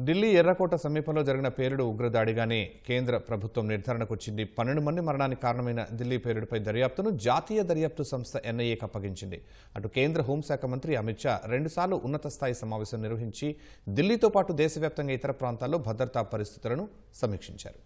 ఢిల్లీ ఎర్రకోట సమీపంలో జరిగిన పేలుడు ఉగ్రదాడిగానే కేంద్ర ప్రభుత్వం నిర్ధారణకు వచ్చింది. 12 మంది మరణానికి కారణమైన ఢిల్లీ పేలుడుపై దర్యాప్తును జాతీయ దర్యాప్తు సంస్థ ఎన్ఐఏకి అప్పగించింది. అటు కేంద్ర హోంశాఖ మంత్రి అమిత్ షా 2 సార్లు ఉన్నత స్థాయి సమావేశం నిర్వహించి ఢిల్లీతో పాటు దేశవ్యాప్తంగా ఇతర ప్రాంతాల్లో భద్రతా పరిస్థితులను సమీక్షించారు.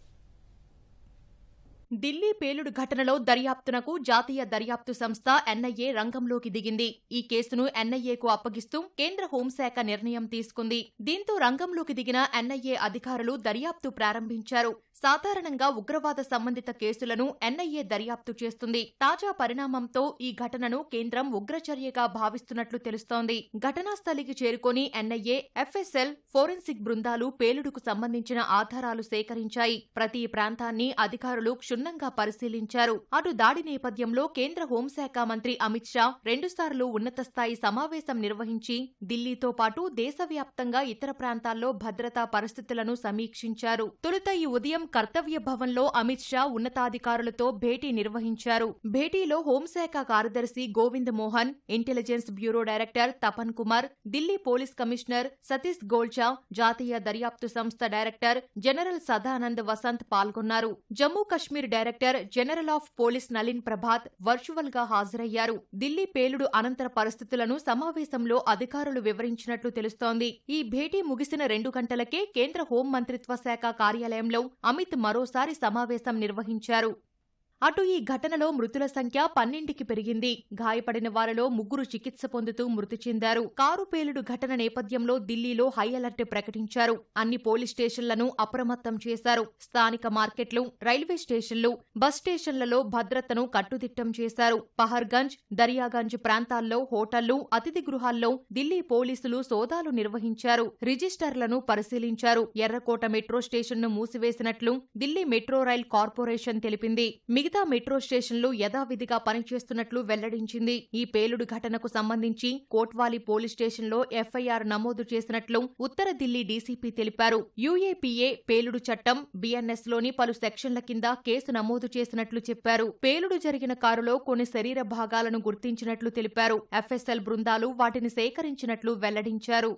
ఢిల్లీ పేలుడు ఘటనలో దర్యాప్తునకు జాతీయ దర్యాప్తు సంస్థ ఎన్ఐఏ రంగంలోకి దిగింది. ఈ కేసును ఎన్ఐఏకు అప్పగిస్తూ కేంద్ర హోంశాఖ నిర్ణయం తీసుకుంది. దీంతో రంగంలోకి దిగిన ఎన్ఐఏ అధికారులు దర్యాప్తు ప్రారంభించారు. సాధారణంగా ఉగ్రవాద సంబంధిత కేసులను ఎన్ఐఏ దర్యాప్తు చేస్తుంది. తాజా పరిణామంతో ఈ ఘటనను కేంద్రం ఉగ్రచర్యగా భావిస్తున్నట్లు తెలుస్తోంది. ఘటనా స్థలికి చేరుకొని ఎన్ఐఏ, ఎఫ్ఎస్ఎల్, ఫోరెన్సిక్ బృందాలు పేలుడుకు సంబంధించిన ఆధారాలు సేకరించాయి. ప్రతి ప్రాంతాన్ని అధికారులు క్షుణ్ణంగా పరిశీలించారు. అటు దాడి నేపథ్యంలో కేంద్ర హోంశాఖ మంత్రి అమిత్ షా 2 సార్లు ఉన్నత స్థాయి సమావేశం నిర్వహించి ఢిల్లీతో పాటు దేశవ్యాప్తంగా ఇతర ప్రాంతాల్లో భద్రతా పరిస్థితులను సమీక్షించారు. తొలుత ఈ ఉదయం కర్తవ్య భవన్లో అమిత్ షా ఉన్నతాధికారులతో భేటీ నిర్వహించారు. భేటీలో హోంశాఖ కార్యదర్శి Govind Mohan, intelligence bureau director Tapan Kumar, Delhi police commissioner Satish Golcha, జాతీయ దర్యాప్తు సంస్థ డైరెక్టర్ జనరల్ సదానంద్ వసంత్ పాల్గొన్నారు. Jammu Kashmir director general of police Nalin Prabhat virtual గా హాజరయ్యారు. ఢిల్లీ పేలుడు అనంతర పరిస్థితులను సమావేశంలో అధికారులు వివరించినట్లు తెలుస్తోంది. ఈ భేటీ ముగిసిన 2 గంటలకే కేంద్ర హోం మంత్రిత్వ శాఖ కార్యాలయంలో అమిత్ మరోసారి సమావేశం నిర్వహించారు. అటు ఈ ఘటనలో మృతుల సంఖ్య 12కి పెరిగింది. గాయపడిన వారిలో 3 చికిత్స పొందుతూ మృతి చెందారు. కారు పేలుడు ఘటన నేపథ్యంలో ఢిల్లీలో హై అలర్ట్ ప్రకటించారు. అన్ని పోలీస్ స్టేషన్లను అప్రమత్తం చేశారు. స్థానిక మార్కెట్లు, రైల్వే స్టేషన్లు, బస్ స్టేషన్లలో భద్రతను కట్టుదిట్టం చేశారు. పహర్గంజ్, దరియాగంజ్ ప్రాంతాల్లో హోటళ్లు, అతిథి గృహాల్లో ఢిల్లీ పోలీసులు సోదాలు నిర్వహించారు. రిజిస్టర్లను పరిశీలించారు. ఎర్రకోట మెట్రో స్టేషన్ను మూసివేసినట్లు ఢిల్లీ మెట్రో రైల్ కార్పొరేషన్ తెలిపింది. మిగతా మెట్రో స్టేషన్లు యథావిధిగా పనిచేస్తున్నట్లు వెల్లడించింది. ఈ పేలుడు ఘటనకు సంబంధించి కోట్వాలి పోలీస్ స్టేషన్లో ఎఫ్ఐఆర్ నమోదు చేసినట్లు ఉత్తర ఢిల్లీ డీసీపీ తెలిపారు. యూఏపీఏ పేలుడు చట్టం, బిఎన్ఎస్లోని పలు సెక్షన్ల కింద కేసు నమోదు చేసినట్లు చెప్పారు. పేలుడు జరిగిన కారులో కొన్ని శరీర భాగాలను గుర్తించినట్లు తెలిపారు. ఎఫ్ఎస్ఎల్ బృందాలు వాటిని సేకరించినట్లు వెల్లడించారు.